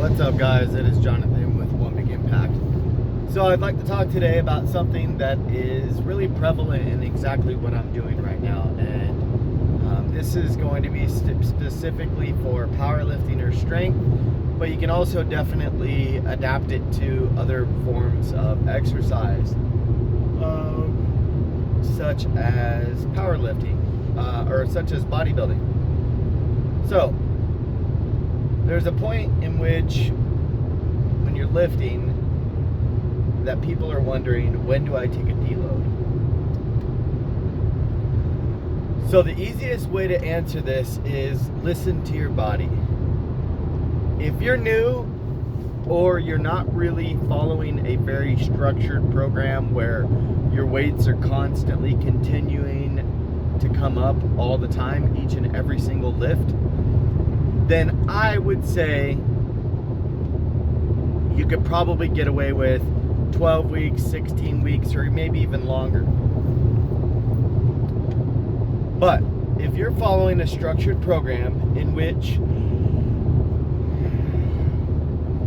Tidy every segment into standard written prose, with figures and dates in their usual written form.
What's up, guys? It is Jonathan with One Big Impact. So I'd like to talk today about something that is really prevalent in exactly what I'm doing right now, and this is going to be specifically for powerlifting or strength, but you can also definitely adapt it to other forms of exercise, such as powerlifting or such as bodybuilding. So there's a point in which when you're lifting that people are wondering, when do I take a deload? So the easiest way to answer this is listen to your body. If you're new or you're not really following a very structured program where your weights are constantly continuing to come up all the time, each and every single lift, then I would say you could probably get away with 12 weeks, 16 weeks, or maybe even longer. But if you're following a structured program in which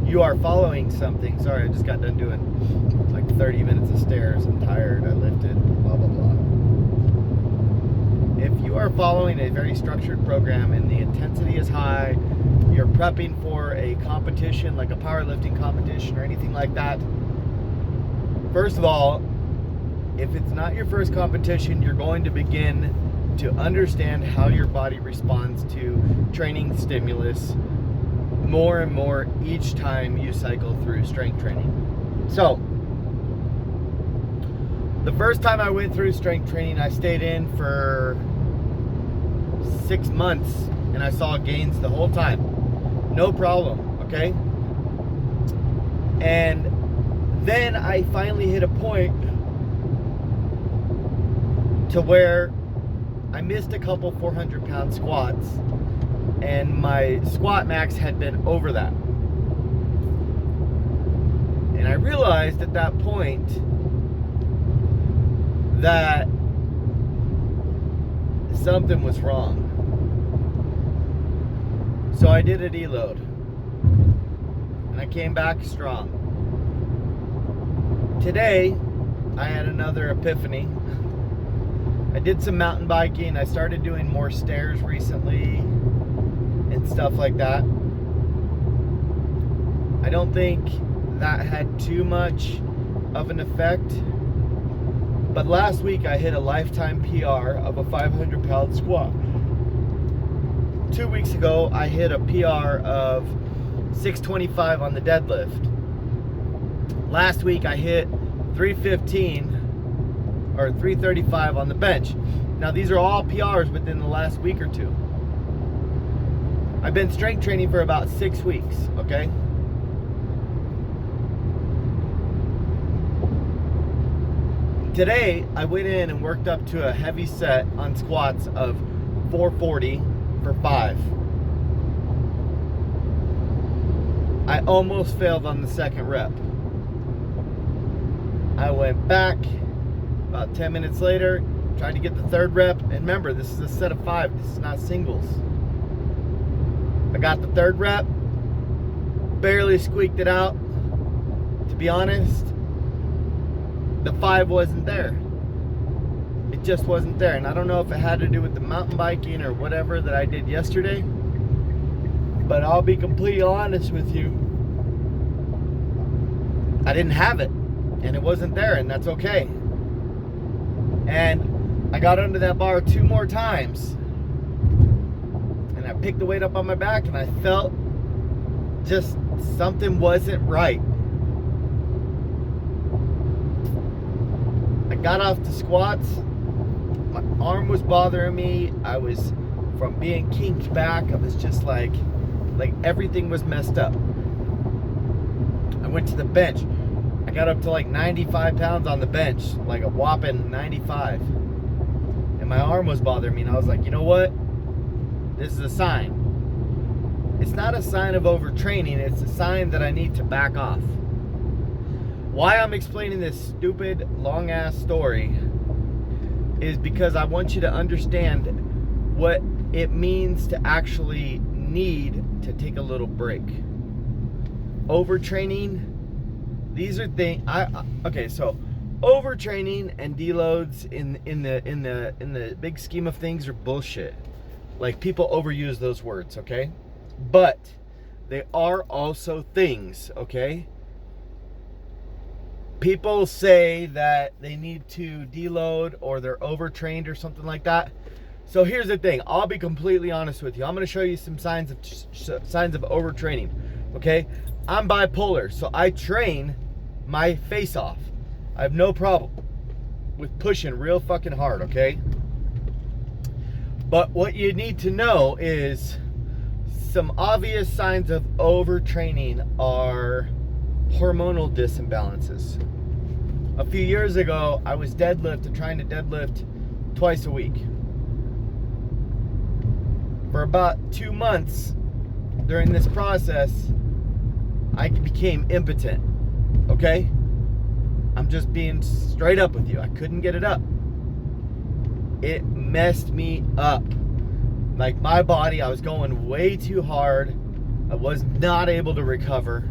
you are following something, sorry, I just got done doing like 30 minutes of stairs, I'm tired, I lifted, blah, blah, blah. If you are following a very structured program and the intensity is high, you're prepping for a competition like a powerlifting competition or anything like that, first of all, if it's not your first competition, you're going to begin to understand how your body responds to training stimulus more and more each time you cycle through strength training. So, the first time I went through strength training, I stayed in for 6 months and I saw gains the whole time. No problem, okay? And then I finally hit a point to where I missed a couple 400-pound squats and my squat max had been over that. And I realized at that point that something was wrong. So I did a deload and I came back strong. Today, I had another epiphany. I did some mountain biking. I started doing more stairs recently and stuff like that. I don't think that had too much of an effect. But last week I hit a lifetime PR of a 500-pound squat. 2 weeks ago I hit a PR of 625 on the deadlift. Last week I hit 315 or 335 on the bench. Now these are all PRs within the last week or two. I've been strength training for about 6 weeks, okay? Today, I went in and worked up to a heavy set on squats of 440 for 5. I almost failed on the second rep. I went back about 10 minutes later, tried to get the third rep, and remember, this is a set of 5, this is not singles. I got the third rep, barely squeaked it out. To be honest, the 5 wasn't there. It just wasn't there. And I don't know if it had to do with the mountain biking or whatever that I did yesterday, but I'll be completely honest with you. I didn't have it, and it wasn't there, and that's okay. And I got under that bar 2 more times, and I picked the weight up on my back, and I felt just something wasn't right. I got off the squats, my arm was bothering me, I was, from being kinked back, I was just like everything was messed up. I went to the bench, I got up to like 95 pounds on the bench, like a whopping 95. And my arm was bothering me, and I was like, you know what? This is a sign. It's not a sign of overtraining, it's a sign that I need to back off. Why I'm explaining this stupid, long-ass story is because I want you to understand what it means to actually need to take a little break. overtraining, these are things okay, so overtraining and deloads in the big scheme of things are bullshit. Like, people overuse those words, okay? But they are also things, okay? People say that they need to deload or they're overtrained or something like that. So here's the thing. I'll be completely honest with you. I'm going to show you some signs of overtraining, okay? I'm bipolar, so I train my face off. I have no problem with pushing real fucking hard, okay? But what you need to know is some obvious signs of overtraining are hormonal disimbalances. A few years ago, I was trying to deadlift twice a week. For about 2 months during this process, I became impotent, okay? I'm just being straight up with you. I couldn't get it up. It messed me up. Like, my body, I was going way too hard. I was not able to recover.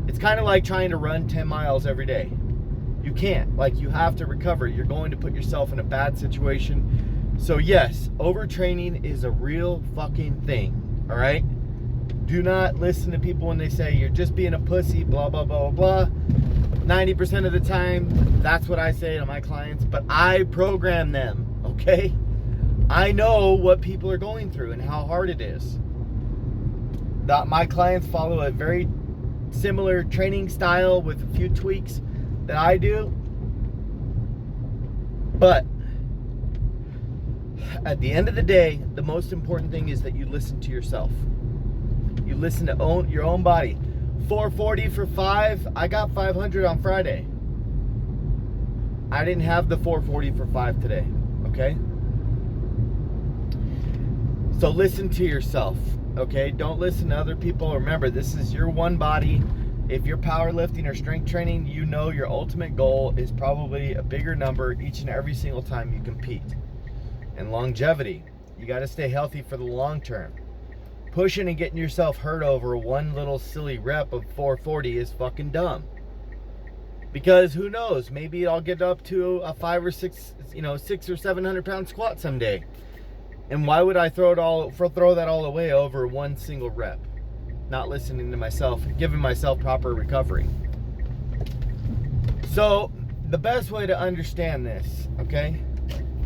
It's kind of like trying to run 10 miles every day. You can't. Like, you have to recover. You're going to put yourself in a bad situation. So yes, overtraining is a real fucking thing, all right? Do not listen to people when they say you're just being a pussy, blah, blah, blah, blah, blah. 90% of the time, that's what I say to my clients, but I program them, okay? I know what people are going through and how hard it is. My clients follow a very similar training style with a few tweaks that I do. But at the end of the day, the most important thing is that you listen to yourself. You listen to your own body. 440 for 5. I got 500 on Friday. I didn't have the 440 for 5 today, okay? So listen to yourself, okay? Don't listen to other people. Remember, this is your one body. If you're powerlifting or strength training, you know your ultimate goal is probably a bigger number each and every single time you compete. And longevity. You got to stay healthy for the long term. Pushing and getting yourself hurt over one little silly rep of 440 is fucking dumb. Because who knows? Maybe I'll get up to a 5 or 6, 600 or 700 pound squat someday. And why would I throw that all away over one single rep? Not listening to myself, giving myself proper recovery. So the best way to understand this, okay?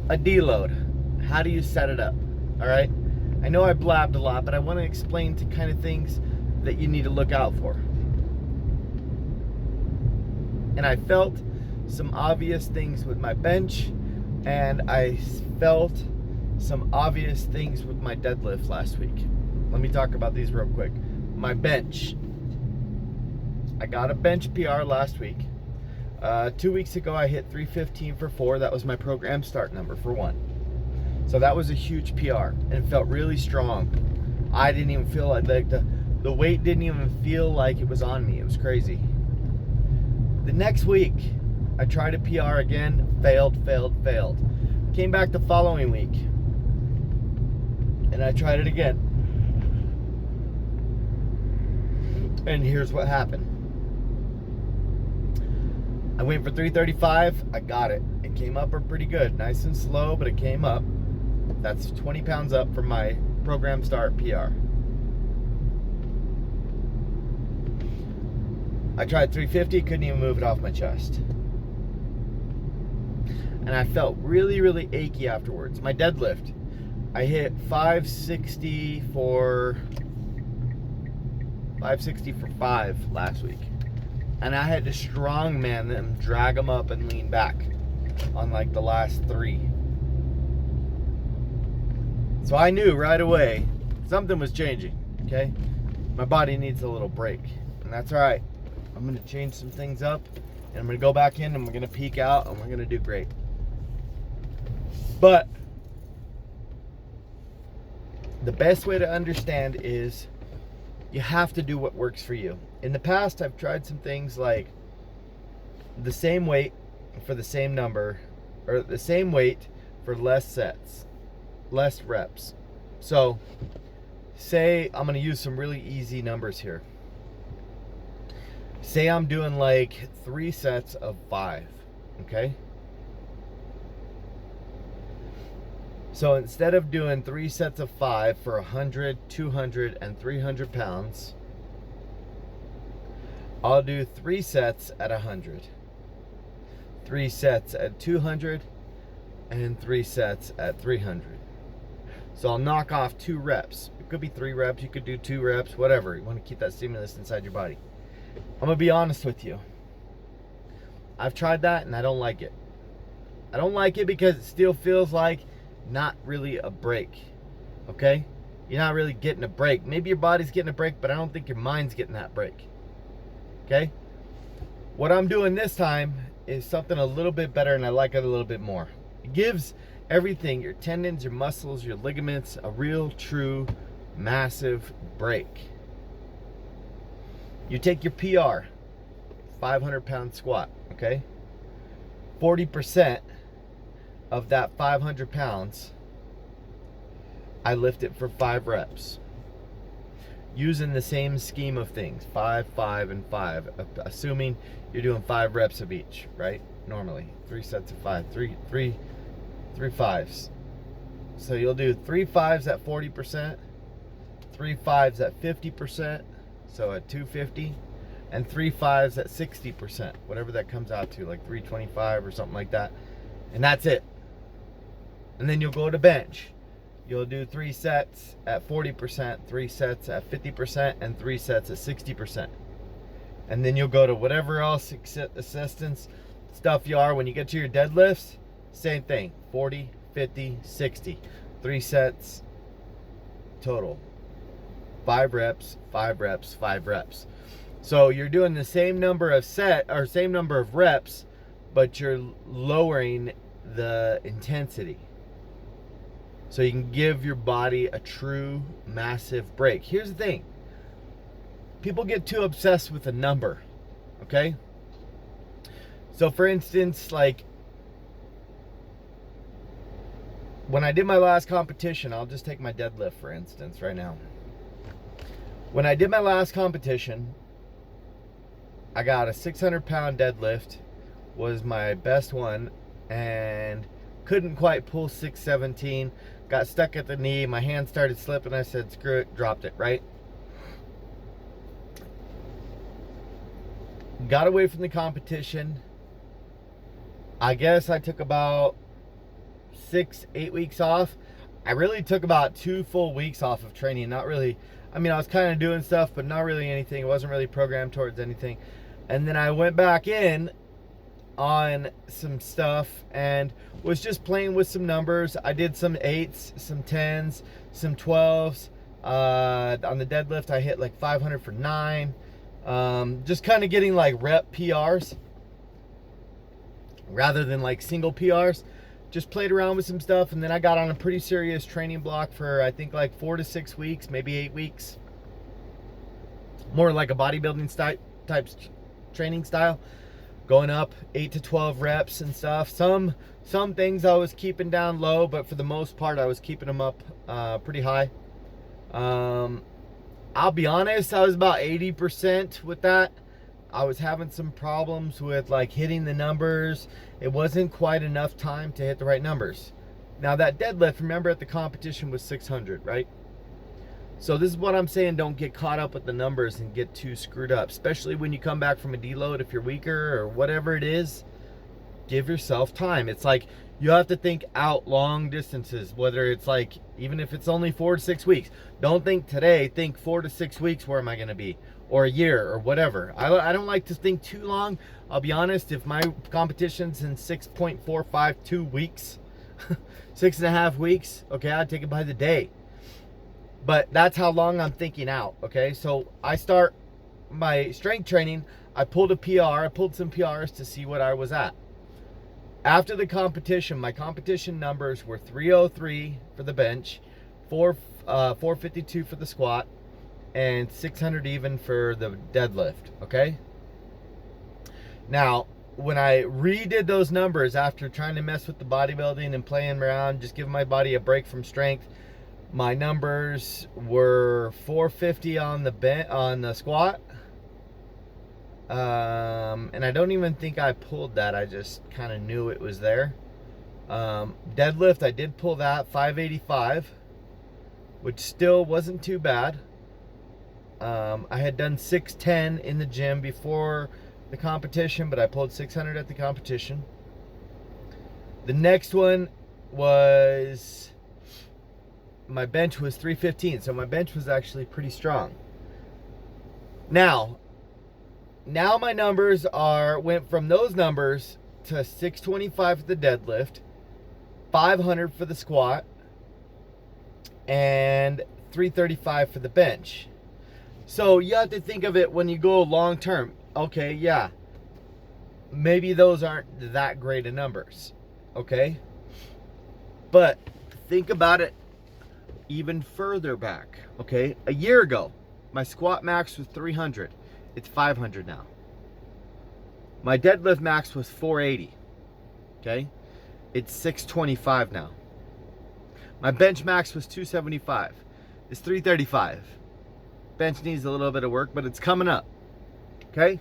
A deload. How do you set it up? All right? I know I blabbed a lot, but I want to explain the kind of things that you need to look out for. And I felt some obvious things with my bench, and I felt some obvious things with my deadlift last week. Let me talk about these real quick. My bench. I got a bench PR last week. 2 weeks ago, I hit 315 for 4. That was my program start number for 1. So that was a huge PR, and it felt really strong. I didn't even feel like the weight didn't even feel like it was on me. It was crazy. The next week, I tried a PR again, failed. Came back the following week, and I tried it again. And here's what happened. I went for 335, I got it. It came up pretty good, nice and slow, but it came up. That's 20 pounds up from my program start PR. I tried 350, couldn't even move it off my chest. And I felt really, really achy afterwards. My deadlift, I hit 560 for 5 last week. And I had to strongman them, drag them up and lean back on like the last 3. So I knew right away something was changing, okay? My body needs a little break, and that's all right. I'm gonna change some things up, and I'm gonna go back in, and we're gonna peak out, and we're gonna do great. But the best way to understand is you have to do what works for you. In the past, I've tried some things like the same weight for the same number, or the same weight for less sets, less reps. So say I'm going to use some really easy numbers here. Say I'm doing like 3 sets of 5, okay? So instead of doing 3 sets of 5 for 100, 200, and 300 pounds, I'll do 3 sets at 100, 3 sets at 200, and 3 sets at 300. So I'll knock off 2 reps. It could be 3 reps, you could do 2 reps, whatever. You want to keep that stimulus inside your body. I'm gonna be honest with you. I've tried that and I don't like it. I don't like it because it still feels like not really a break, okay? You're not really getting a break. Maybe your body's getting a break, but I don't think your mind's getting that break, okay? What I'm doing this time is something a little bit better, and I like it a little bit more. It gives everything, your tendons, your muscles, your ligaments, a real, true, massive break. You take your PR, 500-pound squat, okay? 40% of that 500 pounds, I lift it for 5 reps. Using the same scheme of things, 5, 5, and 5, assuming you're doing 5 reps of each, right? Normally, 3 sets of 5, three fives. So you'll do 3 5s at 40%, 3 5s at 50%, so at 250, and 3 5s at 60%, whatever that comes out to, like 325 or something like that. And that's it. And then you'll go to bench. You'll do 3 sets at 40%, 3 sets at 50%, and 3 sets at 60%. And then you'll go to whatever else assistance stuff you are. When you get to your deadlifts, same thing, 40, 50, 60. 3 sets total. 5 reps, 5 reps, 5 reps. So you're doing the same number of same number of reps, but you're lowering the intensity. So you can give your body a true massive break. Here's the thing. People get too obsessed with a number, okay? So for instance, like when I did my last competition, I'll just take my deadlift for instance right now. When I did my last competition, I got a 600-pound deadlift, was my best one, and couldn't quite pull 617. Got stuck at the knee. My hand started slipping. I said, screw it, dropped it, right? Got away from the competition. I guess I took about 6-8 weeks off. I really took about 2 full weeks off of training. Not really, I mean, I was kind of doing stuff, but not really anything. It wasn't really programmed towards anything. And then I went back in on some stuff and was just playing with some numbers. I did some 8s, some 10s, some 12s. On the deadlift, I hit like 500 for 9. Just kind of getting like rep PRs rather than like single PRs. Just played around with some stuff, and then I got on a pretty serious training block for I think like 4 to 6 weeks, maybe 8 weeks. More like a bodybuilding type training style. Going up 8 to 12 reps and stuff. Some things I was keeping down low, but for the most part I was keeping them up pretty high. I'll be honest, I was about 80% with that. I was having some problems with like hitting the numbers. It wasn't quite enough time to hit the right numbers. Now that deadlift, remember at the competition was 600, right? So this is what I'm saying, don't get caught up with the numbers and get too screwed up, especially when you come back from a deload. If you're weaker or whatever it is, give yourself time. It's like you have to think out long distances, whether it's like, even if it's only 4 to 6 weeks. Don't think today, think 4 to 6 weeks, where am I gonna be? Or a year or whatever. I don't like to think too long. I'll be honest, if my competition's in 6.452 weeks, 6.5 weeks, okay, I'd take it by the day. But that's how long I'm thinking out, okay? So I start my strength training, I pulled a PR, I pulled some PRs to see what I was at. After the competition, my competition numbers were 303 for the bench, 452 for the squat, and 600 even for the deadlift, okay? Now, when I redid those numbers after trying to mess with the bodybuilding and playing around, just giving my body a break from strength, my numbers were 450 on the squat, And I don't even think I pulled that. I just kind of knew it was there. Deadlift, I did pull that, 585, which still wasn't too bad. I had done 610 in the gym before the competition, but I pulled 600 at the competition. The next one was, my bench was 315, so my bench was actually pretty strong. Now my numbers went from those numbers to 625 for the deadlift, 500 for the squat, and 335 for the bench. So you have to think of it when you go long term. Okay, yeah, maybe those aren't that great of numbers, okay? But think about it even further back, okay? A year ago, my squat max was 300. It's 500 now. My deadlift max was 480, okay? It's 625 now. My bench max was 275. It's 335. Bench needs a little bit of work, but it's coming up, okay?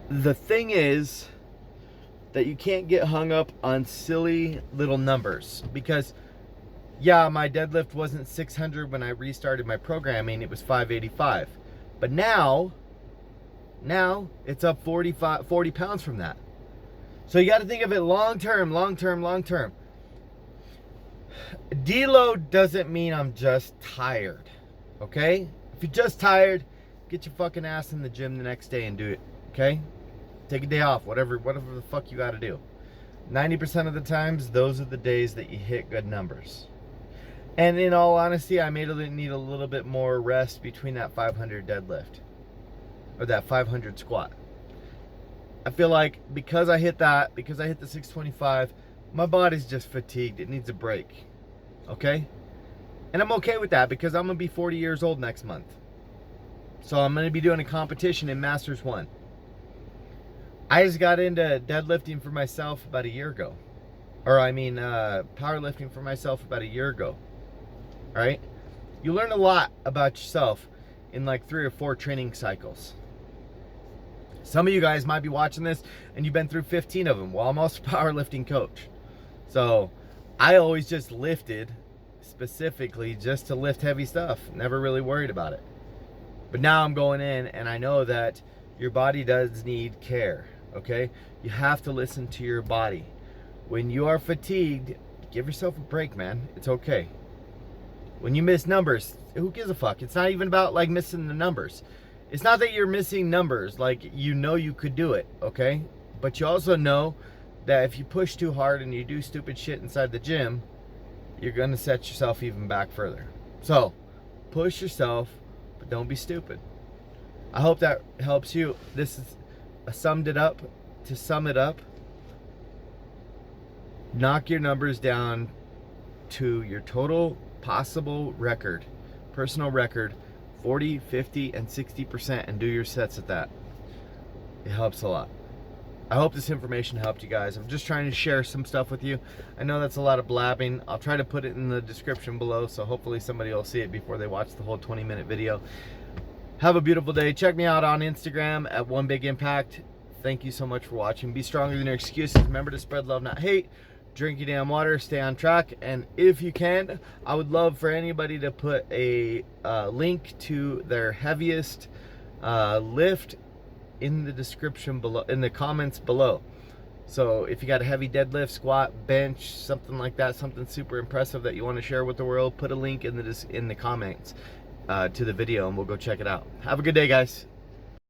The thing is that you can't get hung up on silly little numbers, because yeah, my deadlift wasn't 600 when I restarted my programming, it was 585. But now it's up 40 pounds from that. So you got to think of it long term. Deload doesn't mean I'm just tired, okay? If you're just tired, get your fucking ass in the gym the next day and do it, okay? Take a day off, whatever the fuck you got to do. 90% of the times, those are the days that you hit good numbers. And in all honesty, I may need a little bit more rest between that 500 deadlift or that 500 squat. I feel like because I hit the 625, my body's just fatigued. It needs a break, okay? And I'm okay with that because I'm going to be 40 years old next month. So I'm going to be doing a competition in Masters 1. I just got into deadlifting for myself about a year ago. Or I mean, powerlifting for myself about a year ago. Right? You learn a lot about yourself in like 3 or 4 training cycles. Some of you guys might be watching this and you've been through 15 of them. Well, I'm also a powerlifting coach. So I always just lifted specifically just to lift heavy stuff. Never really worried about it. But now I'm going in and I know that your body does need care. Okay? You have to listen to your body. When you are fatigued, give yourself a break, man. It's okay. When you miss numbers, who gives a fuck? It's not even about like missing the numbers. It's not that you're missing numbers, like you know you could do it, okay? But you also know that if you push too hard and you do stupid shit inside the gym, you're gonna set yourself even back further. So, push yourself, but don't be stupid. I hope that helps you. This is summed it up. To sum it up, knock your numbers down to your total possible record, personal record, 40, 50, and 60%, and do your sets at that. It helps a lot. I hope this information helped you guys. I'm just trying to share some stuff with you. I know that's a lot of blabbing. I'll try to put it in the description below, so hopefully somebody will see it before they watch the whole 20-minute video. Have a beautiful day. Check me out on Instagram at One Big Impact. Thank you so much for watching. Be stronger than your excuses. Remember to spread love, not hate. Drink your damn water. Stay on track. And if you can, I would love for anybody to put a link to their heaviest lift in the description below, in the comments below. So if you got a heavy deadlift, squat, bench, something like that, something super impressive that you want to share with the world, put a link in the comments to the video and we'll go check it out. Have a good day, guys.